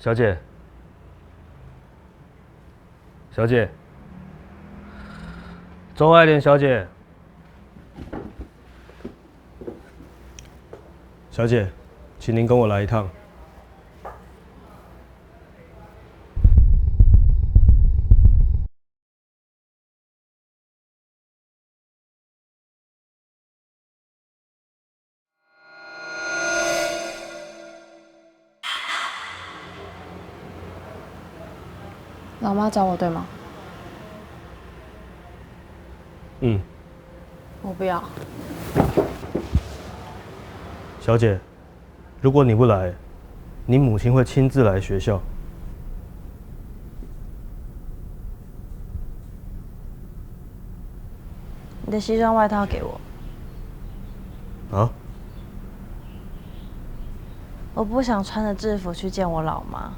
小姐，小姐，周爱莲小姐，小姐，请您跟我来一趟。老妈找我对吗？嗯，我不要。小姐，如果你不来，你母亲会亲自来学校。你的西装外套给我。啊？我不想穿着制服去见我老妈。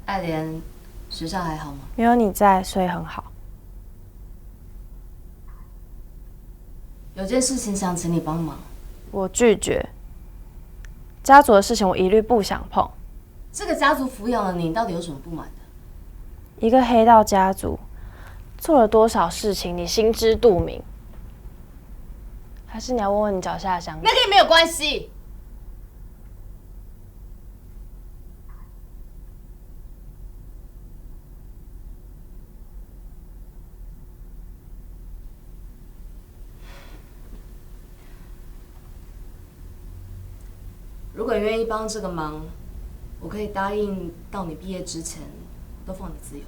爱莲，学校还好吗？没有你在，所以很好。有件事情想请你帮忙。我拒绝。家族的事情我一律不想碰。这个家族抚养了你，到底有什么不满的？一个黑道家族做了多少事情，你心知肚明。还是你要问问你脚下的香蕉？那跟你没有关系。如果你愿意帮这个忙，我可以答应到你毕业之前都放你自由。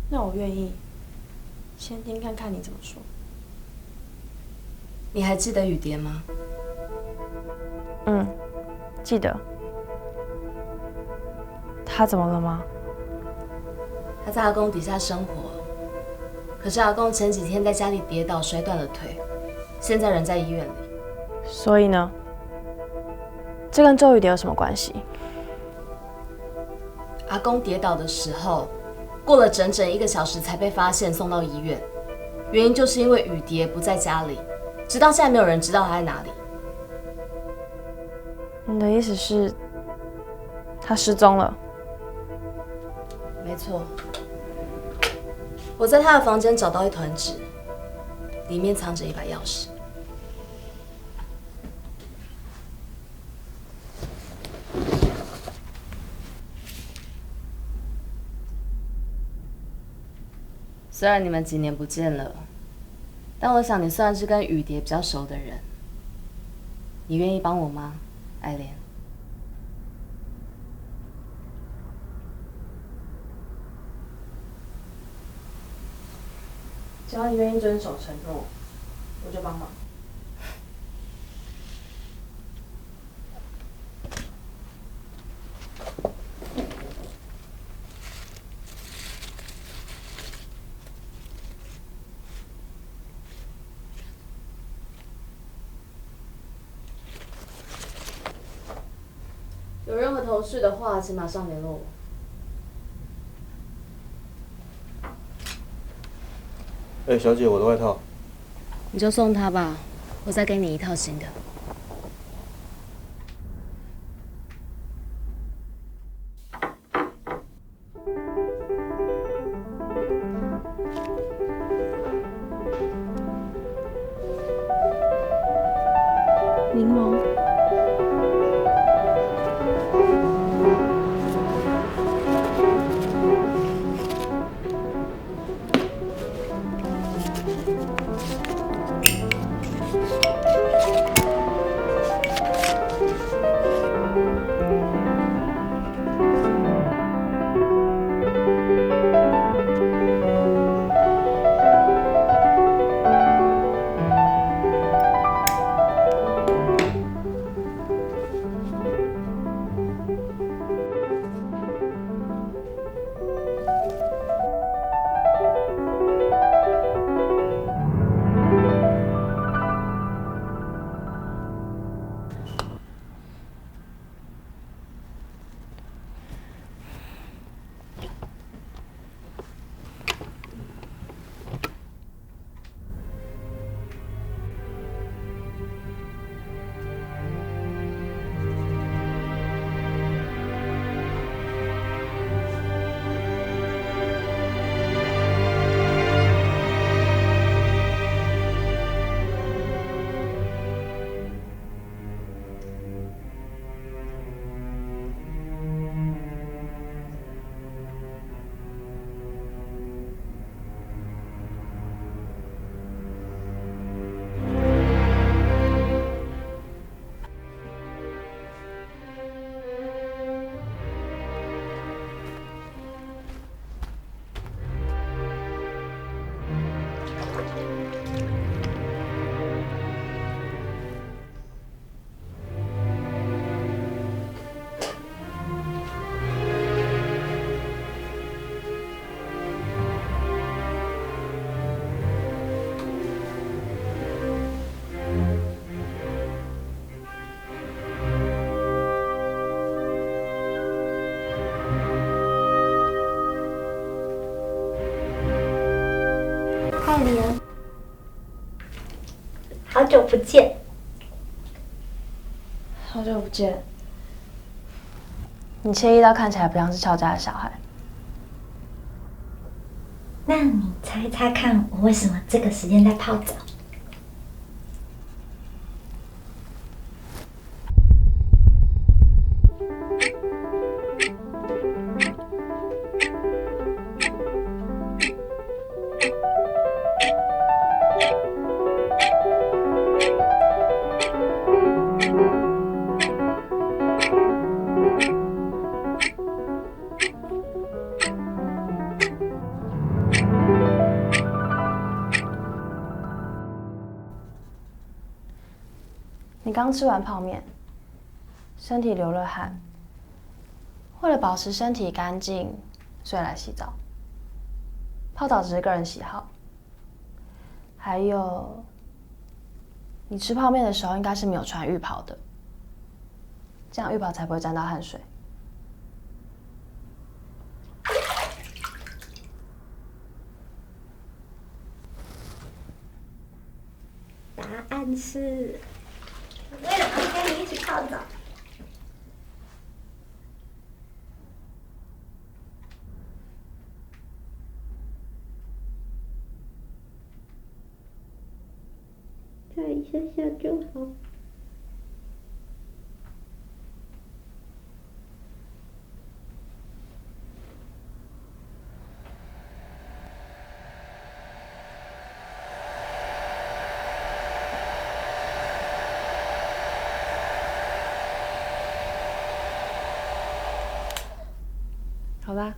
那我愿意。先听看看你怎么说。你还记得雨蝶吗？嗯，记得。他怎么了吗？他在阿公底下生活，可是阿公前几天在家里跌倒摔断了腿，现在人在医院里。所以呢？这跟周雨蝶有什么关系？阿公跌倒的时候，过了整整1个小时才被发现送到医院，原因就是因为雨蝶不在家里，直到现在没有人知道他在哪里。你的意思是，他失踪了？没错，我在他的房间找到一团纸，里面藏着一把钥匙。虽然你们几年不见了，但我想你算是跟雨蝶比较熟的人。你愿意帮我吗，爱莲？只要你愿意遵守承诺，我就帮忙。有任何头绪的话，请马上联络我。哎，小姐，我的外套。你就送他吧，我再给你一套新的。柠檬。年，好久不见。好久不见。你惬意到看起来不像是乔家的小孩。那你猜猜看，我为什么这个时间在泡澡？你刚吃完泡面，身体流了汗，为了保持身体干净，所以来洗澡。泡澡只是个人喜好。还有，你吃泡面的时候应该是没有穿浴袍的，这样浴袍才不会沾到汗水。答案是，为了陪跟你一起泡澡。再一下下就好。好吧。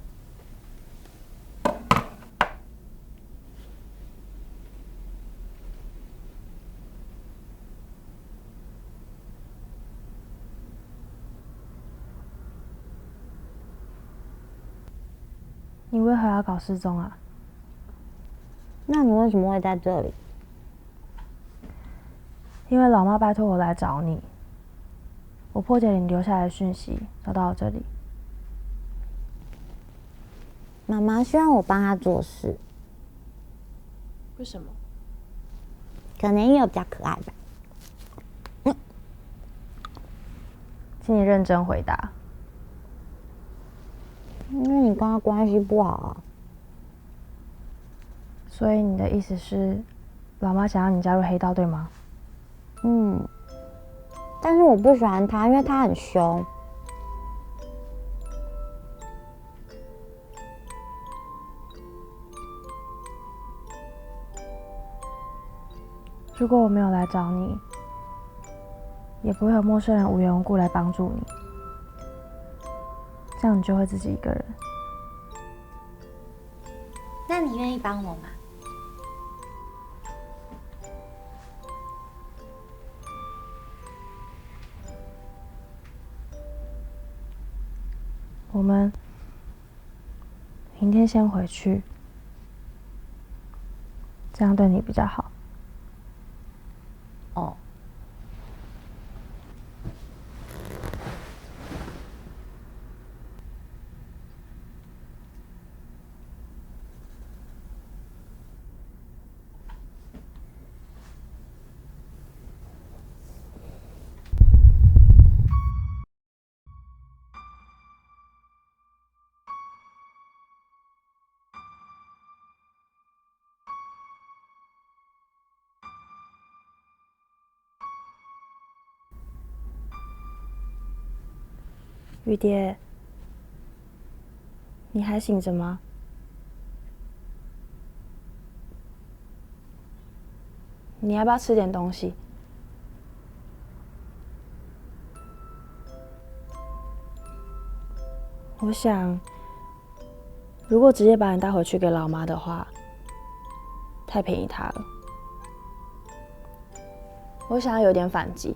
你为何要搞失踪啊？那你为什么会在这里？因为老妈拜托我来找你，我破解了你留下来的讯息，找到了这里。妈妈希望我帮她做事，为什么？可能因为我比较可爱吧。请你认真回答。因为你跟她关系不好啊。所以你的意思是，老妈想要你加入黑道，对吗？但是我不喜欢她，因为她很凶。如果我没有来找你，也不会有陌生人无缘无故来帮助你，这样你就会自己一个人。那你愿意帮我吗？我们明天先回去，这样对你比较好。哦。雨蝶，你还醒着吗？你要不要吃点东西？我想，如果直接把你带回去给老妈的话，太便宜她了。我想要有点反击。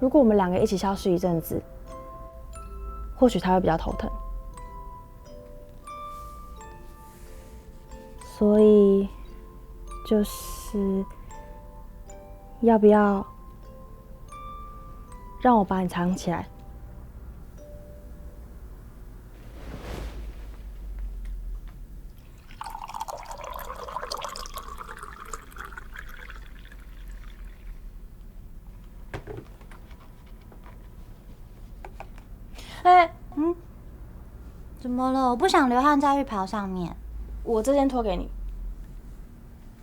如果我们两个一起消失一阵子，或许她会比较头疼。所以，就是要不要让我把你藏起来？么了？我不想流汗在浴袍上面。我这件脱给你，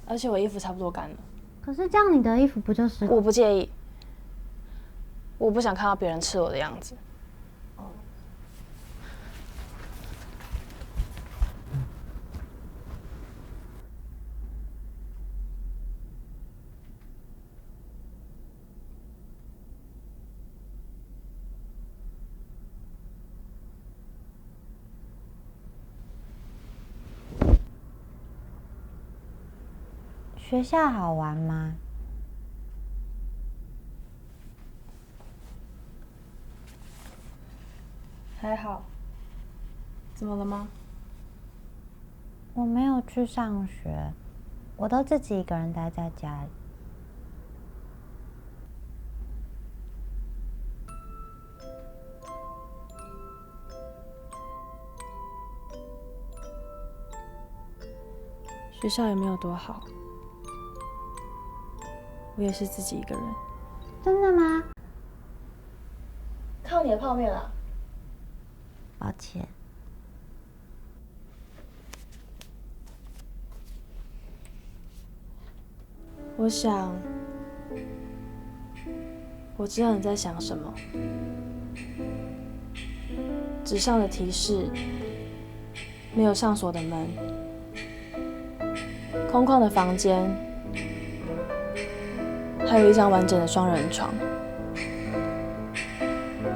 而且我衣服差不多干了。可是这样你的衣服不就湿？我不介意，我不想看到别人赤裸的样子。学校好玩吗？还好。怎么了吗？我没有去上学，我都自己一个人待在家里。学校也没有多好，我也是自己一个人。真的吗？看你的泡面了。抱歉。我想，我知道你在想什么。纸上的提示，没有上锁的门，空旷的房间，还有一张完整的双人床。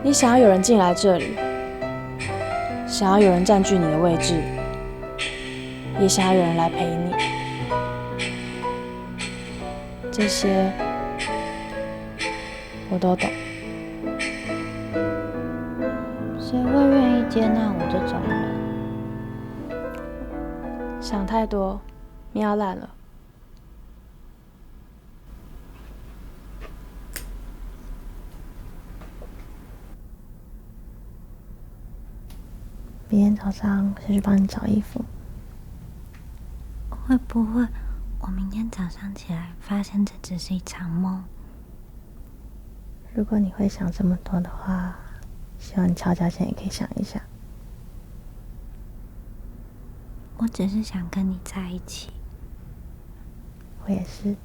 你想要有人进来这里，想要有人占据你的位置，也想要有人来陪你。这些我都懂。谁会愿意接纳我这种人？想太多，喵烂了。明天早上先去帮你找衣服。会不会我明天早上起来发现这只是一场梦？如果你会想这么多的话，希望你吵架前也可以想一想。我只是想跟你在一起。我也是。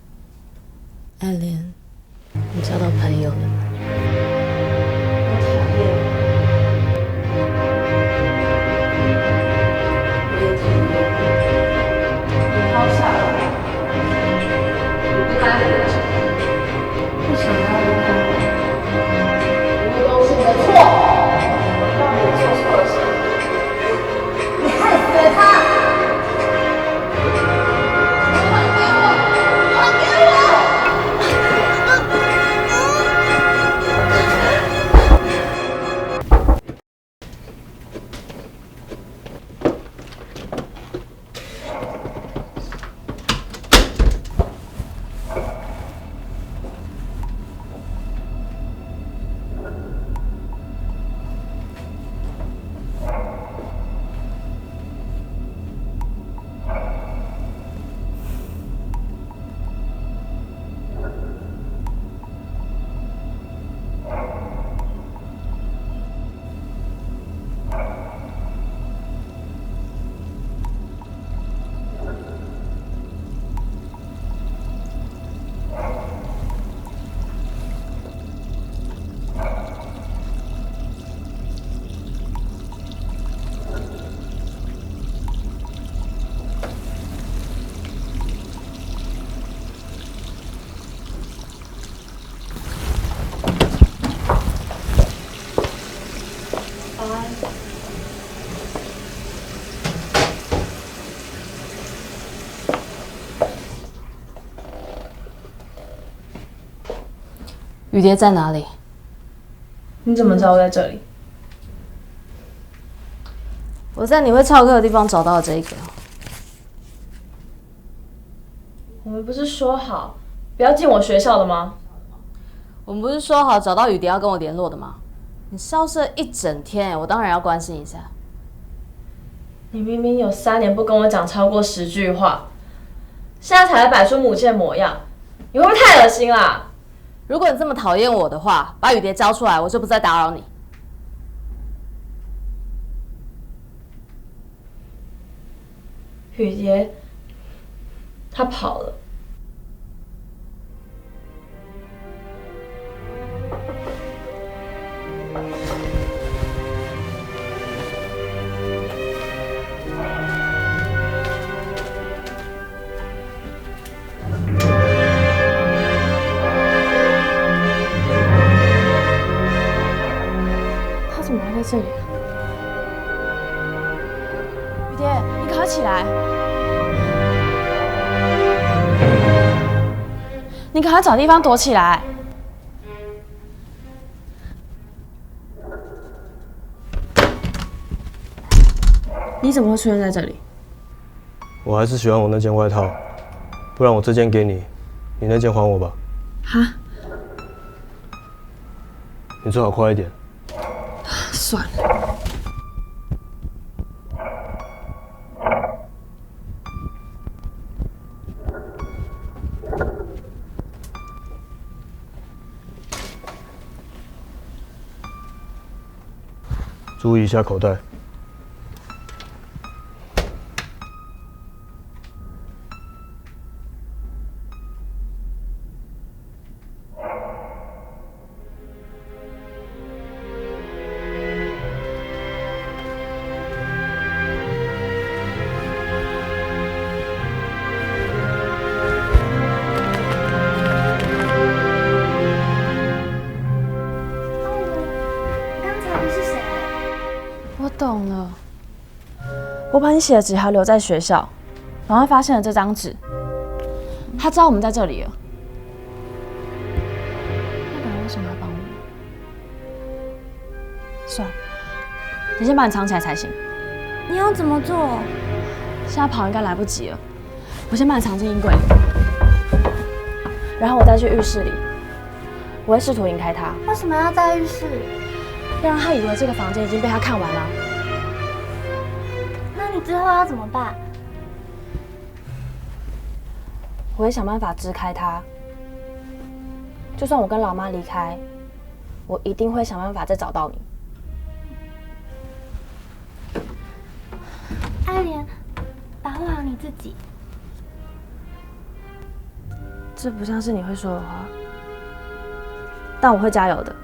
爱莲，你交到朋友了吗？我讨厌。我也讨厌。你好傻啊！你不该活着。不想要离开我。因为都是你的错。让你做错了什么？你害死了他。雨蝶在哪里？你怎么知道我在这里？我在你会翘课的地方找到了这个。我们不是说好不要进我学校的吗？我们不是说好找到雨蝶要跟我联络的吗？你消失了一整天，我当然要关心一下。你明明有3年不跟我讲超过10句话，现在才来摆出母亲的模样，你会不会太恶心啦？如果你这么讨厌我的话，把雨蝶交出来，我就不再打扰你。雨蝶，他跑了。他怎么会在这里啊？雨蝶，你赶快起来！你赶快找地方躲起来！你怎么会出现在这里？我还是喜欢我那件外套，不然我这件给你，你那件还我吧。哈？你最好快一点。算了。注意一下口袋。刚才的是谁？我懂了，我把你写的纸条留在学校，然后发现了这张纸，他知道我们在这里了。那个人为什么要帮我们？算了，你先把你藏起来才行。你要怎么做？现在跑应该来不及了，我先把你藏进衣柜里，然后我再去浴室里，我会试图引开他，为什么要在浴室？让他以为这个房间已经被他看完了。那你之后要怎么办？我会想办法支开他。就算我跟老妈离开，我一定会想办法再找到你。爱莲，保护好你自己。这不像是你会说的话，但我会加油的。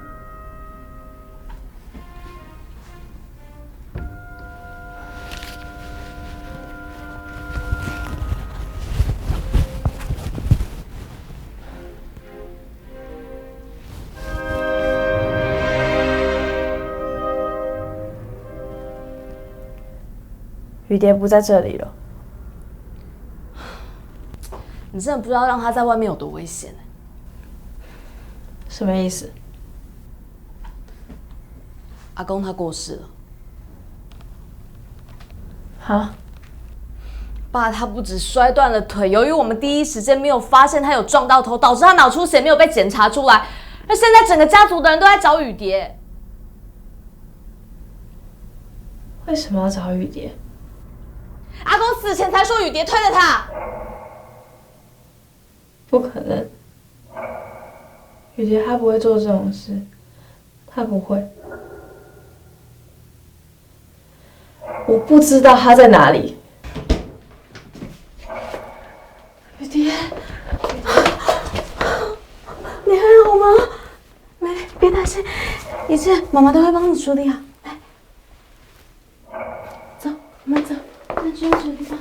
雨蝶不在这里了。你真的不知道让他在外面有多危险。什么意思？阿公他过世了，哈？爸他不止摔断了腿，由于我们第一时间没有发现他有撞到头，导致他脑出血没有被检查出来，而现在整个家族的人都在找雨蝶。为什么要找雨蝶？阿公死前才说雨蝶推了他。不可能，雨蝶她不会做这种事，她不会。我不知道她在哪里。雨蝶，你还好吗？没，别担心，一切妈妈都会帮你处理好。来，走，我们走，那去安全的地方。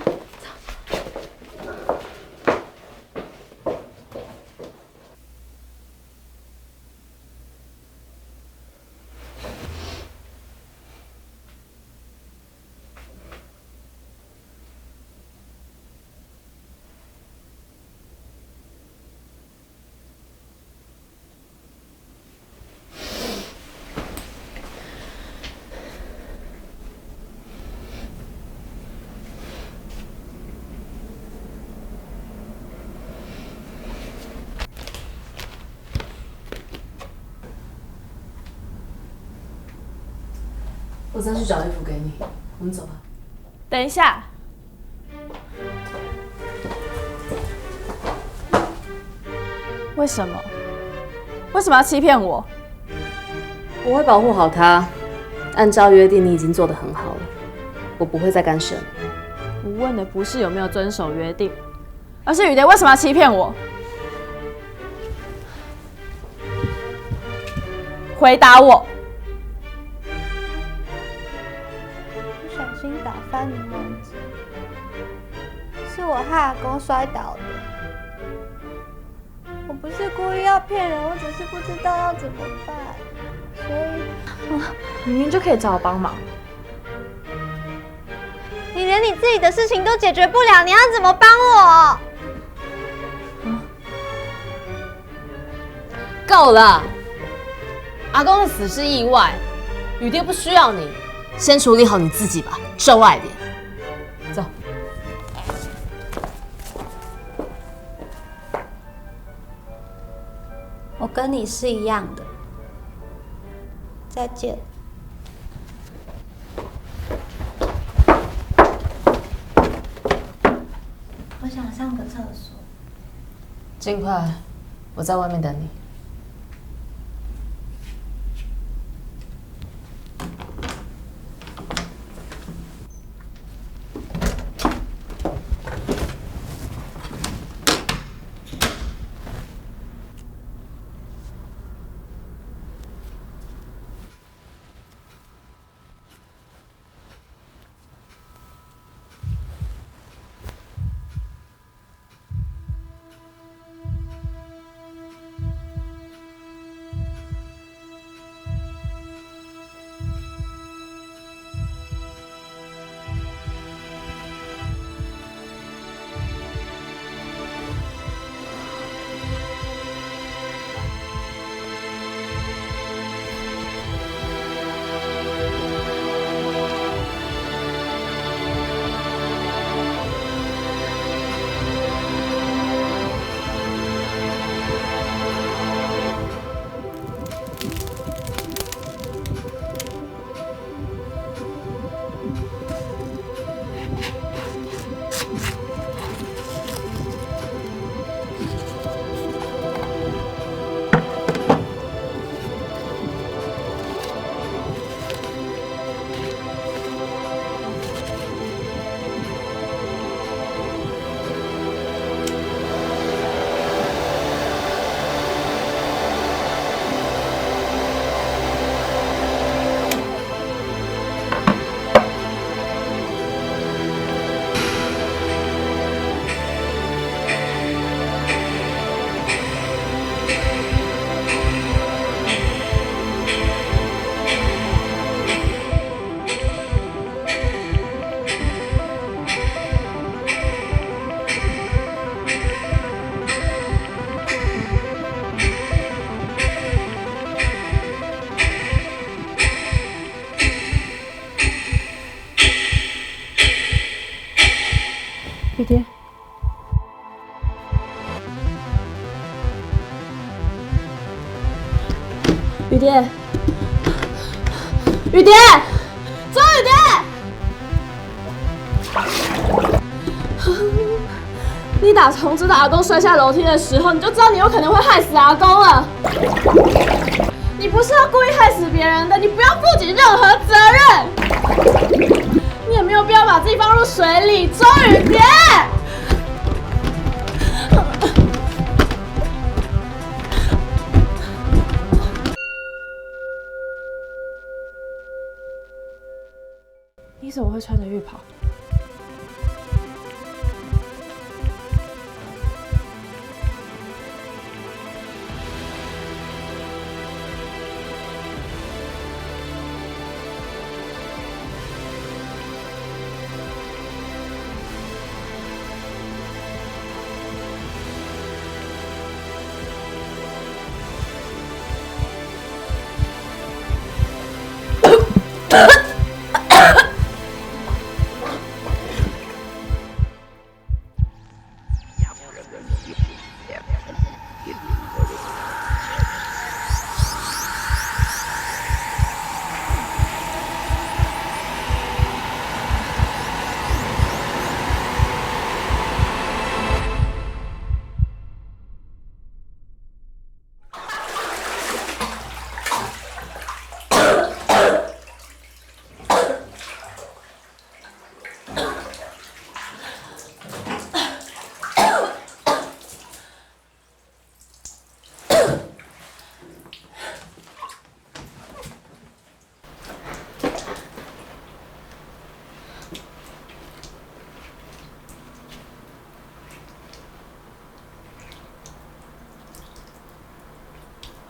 我再去找衣服给你，我们走吧。等一下，为什么？为什么要欺骗我？我会保护好他，按照约定，你已经做得很好了，我不会再干涉。我问的不是有没有遵守约定，而是雨蝶为什么要欺骗我？回答我！不小心打翻柠檬汁，是我害阿公摔倒的。我不是故意要骗人，我只是不知道要怎么办，所以明明就可以找我帮忙。你连你自己的事情都解决不了，你要怎么帮我？够了！阿公的死是意外，雨蝶不需要你，先处理好你自己吧，周爱莲。走。我跟你是一样的。再见。我想上个厕所。尽快，我在外面等你。雨蝶，雨蝶，雨蝶，周雨蝶，你打从知道阿公摔下楼梯的时候，你就知道你有可能会害死阿公了。你不是要故意害死别人的，你不要负起任何责任。你也没有必要把自己放入水里，周雨蝶。你怎么会穿着浴袍？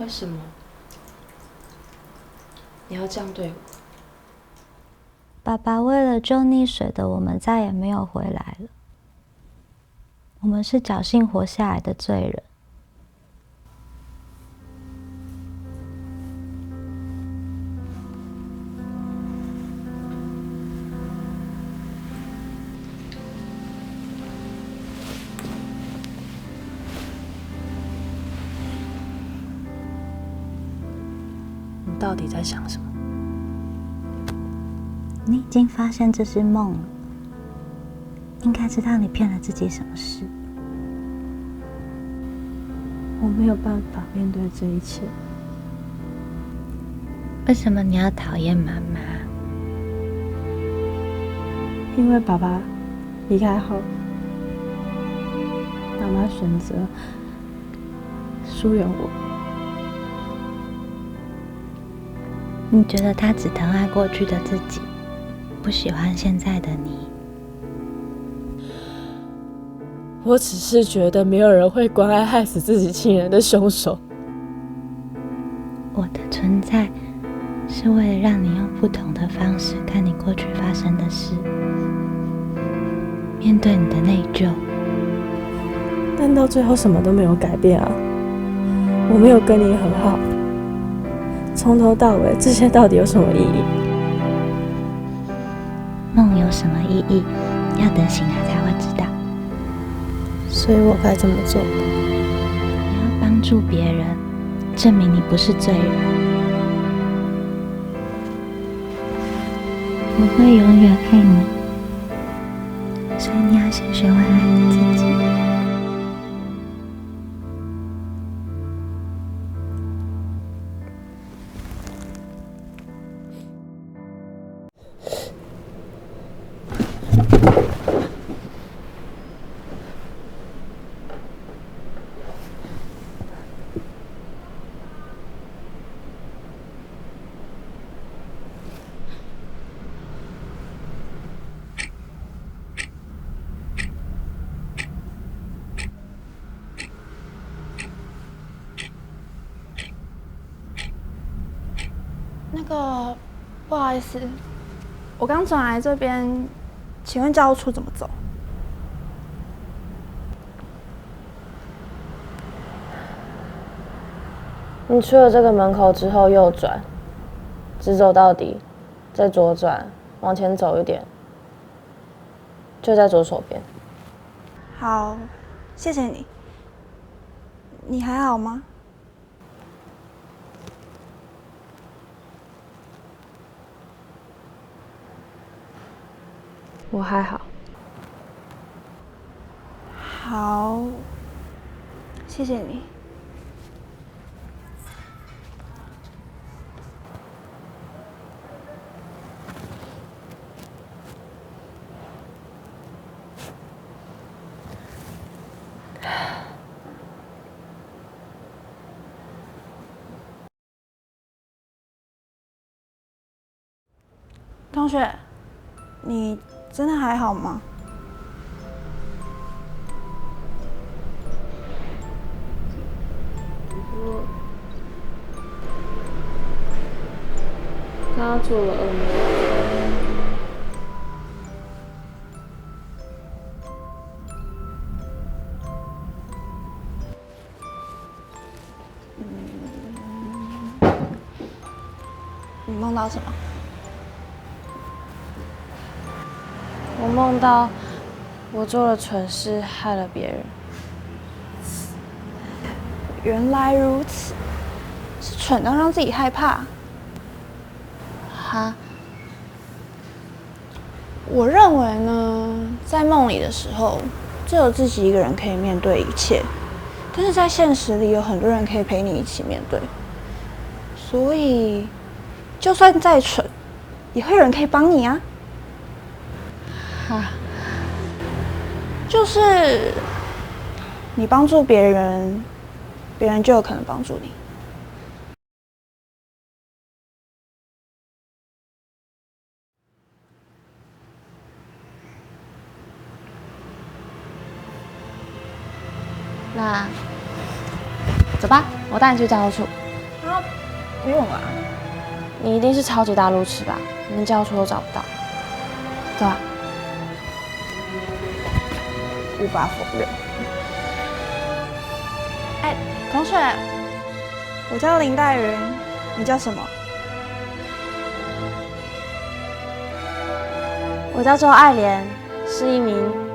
为什么你要这样对我？爸爸为了救溺水的我们再也没有回来了。我们是侥幸活下来的罪人。你到底在想什么？你已经发现这是梦了，应该知道你骗了自己什么事。我没有办法面对这一切。为什么你要讨厌妈妈？因为爸爸离开后，妈妈选择疏远我。你觉得他只疼爱过去的自己，不喜欢现在的你？我只是觉得没有人会关爱害死自己亲人的凶手。我的存在是为了让你用不同的方式看你过去发生的事，面对你的内疚。但到最后什么都没有改变啊！我没有跟你和好，从头到尾，这些到底有什么意义？梦有什么意义？要等醒来才会知道。所以我该怎么做？你要帮助别人，证明你不是罪人。我会永远爱你，所以你要先学会爱你自己。那个，不好意思，我刚转来这边，请问教务处怎么走？你出了这个门口之后右转，直走到底，再左转，往前走一点，就在左手边。好，谢谢你。你还好吗？我还好。好，谢谢你。同学，你真的还好吗？刚刚做了噩梦。你梦到什么？我梦到我做了蠢事，害了别人。原来如此，是蠢到让自己害怕。哈，我认为呢，在梦里的时候，只有自己一个人可以面对一切，但是在现实里有很多人可以陪你一起面对，所以就算再蠢，也会有人可以帮你啊。哈，就是你帮助别人，别人就有可能帮助你。那走吧，我带你去教务处。啊，不用啦。你一定是超级大路痴吧？连教书都找不到。对啊，无法否认。哎，同学，我叫林黛云，你叫什么？我叫周爱莲，是一名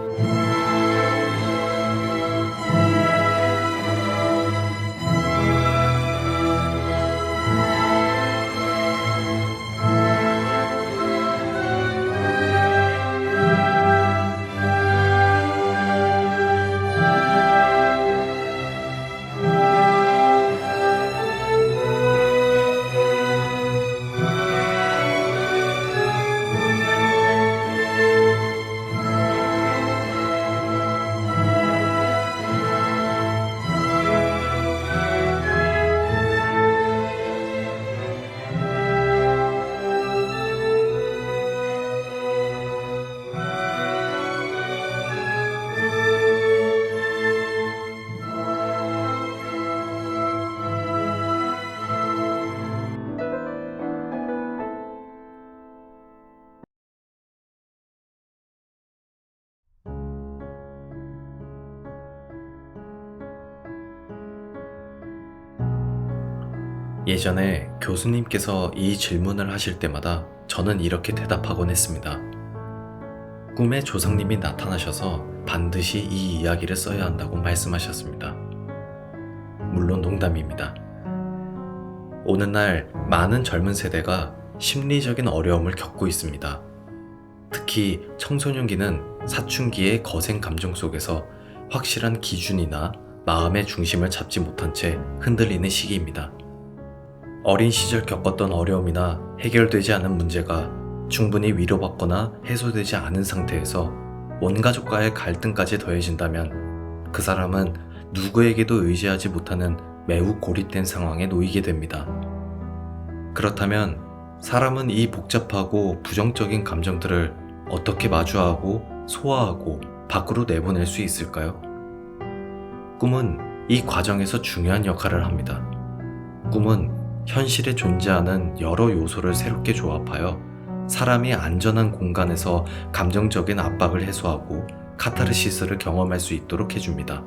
예전에 교수님께서 이 질문을 하실 때마다 저는 이렇게 대답하곤 했습니다. 꿈에 조상님이 나타나셔서 반드시 이 이야기를 써야 한다고 말씀하셨습니다. 물론 농담입니다. 오는 날 많은 젊은 세대가 심리적인 어려움을 겪고 있습니다. 특히 청소년기는 사춘기의 거센 감정 속에서 확실한 기준이나 마음의 중심을 잡지 못한 채 흔들리는 시기입니다. 어린 시절 겪었던 어려움이나 해결되지 않은 문제가 충분히 위로받거나 해소되지 않은 상태에서 원가족과의 갈등까지 더해진다면 그 사람은 누구에게도 의지하지 못하는 매우 고립된 상황에 놓이게 됩니다. 그렇다면 사람은 이 복잡하고 부정적인 감정들을 어떻게 마주하고 소화하고 밖으로 내보낼 수 있을까요? 꿈은 이 과정에서 중요한 역할을 합니다. 꿈은 현실에 존재하는 여러 요소를 새롭게 조합하여 사람이 안전한 공간에서 감정적인 압박을 해소하고 카타르시스를 경험할 수 있도록 해줍니다.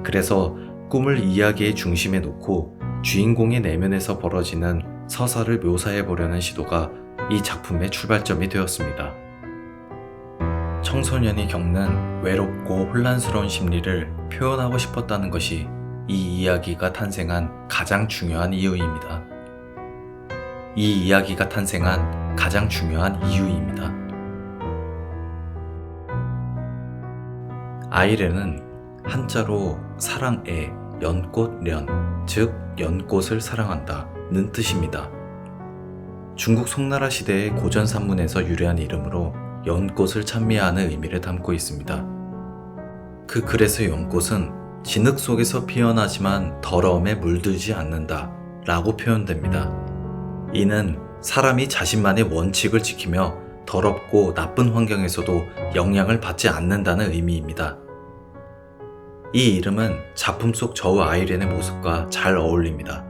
그래서 꿈을 이야기의 중심에 놓고 주인공의 내면에서 벌어지는 서사를 묘사해보려는 시도가 이 작품의 출발점이 되었습니다. 청소년이 겪는 외롭고 혼란스러운 심리를 표현하고 싶었다는 것이 이 이야기가 탄생한 가장 중요한 이유입니다. 이 이야기가 탄생한 가장 중요한 이유입니다. 아이렌은 한자로 사랑의 연꽃련, 즉 연꽃을 사랑한다는 뜻입니다. 중국 송나라 시대의 고전 산문에서 유래한 이름으로 연꽃을 찬미하는 의미를 담고 있습니다. 그 글에서 연꽃은 진흙 속에서 피어나지만 더러움에 물들지 않는다 라고 표현됩니다. 이는 사람이 자신만의 원칙을 지키며 더럽고 나쁜 환경에서도 영향을 받지 않는다는 의미입니다. 이 이름은 작품 속 저우 아이렌의 모습과 잘 어울립니다.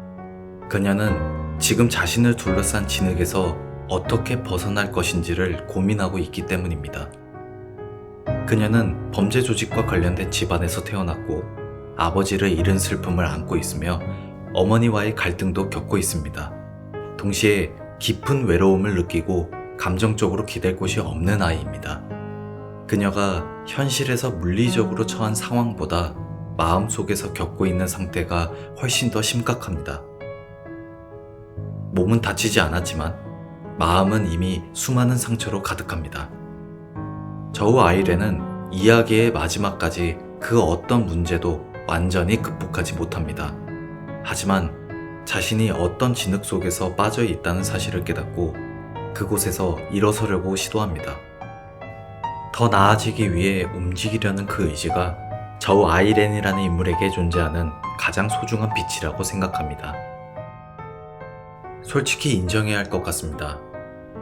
그녀는 지금 자신을 둘러싼 진흙에서 어떻게 벗어날 것인지를 고민하고 있기 때문입니다. 그녀는 범죄 조직과 관련된 집안에서 태어났고 아버지를 잃은 슬픔을 안고 있으며 어머니와의 갈등도 겪고 있습니다. 동시에 깊은 외로움을 느끼고 감정적으로 기댈 곳이 없는 아이입니다. 그녀가 현실에서 물리적으로 처한 상황보다 마음속에서 겪고 있는 상태가 훨씬 더 심각합니다. 몸은 다치지 않았지만 마음은 이미 수많은 상처로 가득합니다. 저우 아이렌은 이야기의 마지막까지 그 어떤 문제도 완전히 극복하지 못합니다. 하지만 자신이 어떤 진흙 속에서 빠져 있다는 사실을 깨닫고 그곳에서 일어서려고 시도합니다. 더 나아지기 위해 움직이려는 그 의지가 저우 아이렌이라는 인물에게 존재하는 가장 소중한 빛이라고 생각합니다. 솔직히 인정해야 할 것 같습니다.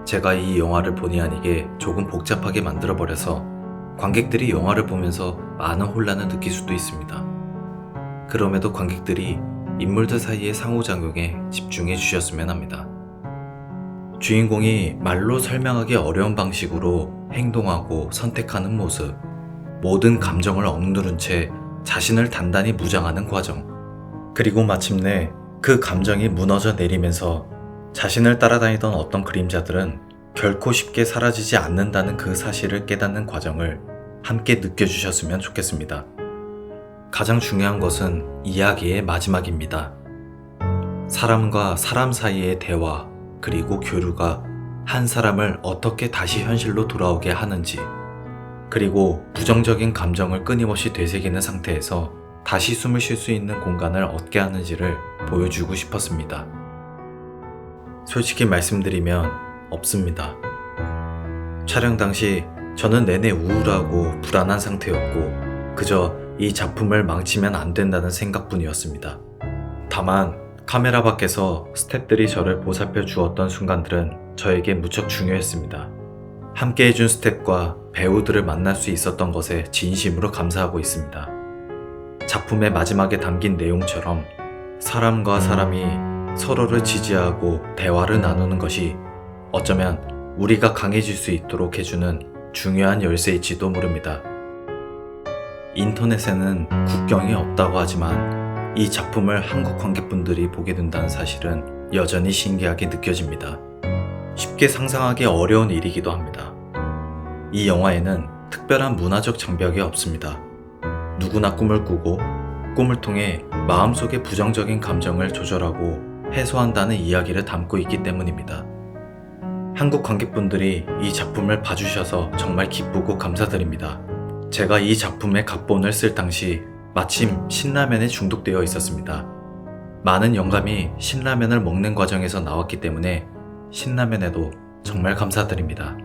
제가 이 영화를 본의 아니게 조금 복잡하게 만들어버려서 관객들이 영화를 보면서 많은 혼란을 느낄 수도 있습니다. 그럼에도 관객들이 인물들 사이의 상호작용에 집중해 주셨으면 합니다. 주인공이 말로 설명하기 어려운 방식으로 행동하고 선택하는 모습, 모든 감정을 억누른 채 자신을 단단히 무장하는 과정, 그리고 마침내 그 감정이 무너져 내리면서 자신을 따라다니던 어떤 그림자들은 결코 쉽게 사라지지 않는다는 그 사실을 깨닫는 과정을 함께 느껴주셨으면 좋겠습니다. 가장 중요한 것은 이야기의 마지막입니다. 사람과 사람 사이의 대화, 그리고 교류가 한 사람을 어떻게 다시 현실로 돌아오게 하는지, 그리고 부정적인 감정을 끊임없이 되새기는 상태에서 다시 숨을 쉴 수 있는 공간을 얻게 하는지를 보여주고 싶었습니다. 솔직히 말씀드리면 없습니다. 촬영 당시 저는 내내 우울하고 불안한 상태였고 그저 이 작품을 망치면 안 된다는 생각뿐이었습니다. 다만 카메라 밖에서 스태프들이 저를 보살펴 주었던 순간들은 저에게 무척 중요했습니다. 함께 해준 스태프과 배우들을 만날 수 있었던 것에 진심으로 감사하고 있습니다. 작품의 마지막에 담긴 내용처럼 사람과 사람이 서로를 지지하고 대화를 나누는 것이 어쩌면 우리가 강해질 수 있도록 해주는 중요한 열쇠일지도 모릅니다. 인터넷에는 국경이 없다고 하지만 이 작품을 한국 관객분들이 보게 된다는 사실은 여전히 신기하게 느껴집니다. 쉽게 상상하기 어려운 일이기도 합니다. 이 영화에는 특별한 문화적 장벽이 없습니다. 누구나 꿈을 꾸고 꿈을 통해 마음속의 부정적인 감정을 조절하고 해소한다는 이야기를 담고 있기 때문입니다. 한국 관객분들이 이 작품을 봐주셔서 정말 기쁘고 감사드립니다. 제가 이 작품의 각본을 쓸 당시 마침 신라면에 중독되어 있었습니다. 많은 영감이 신라면을 먹는 과정에서 나왔기 때문에 신라면에도 정말 감사드립니다.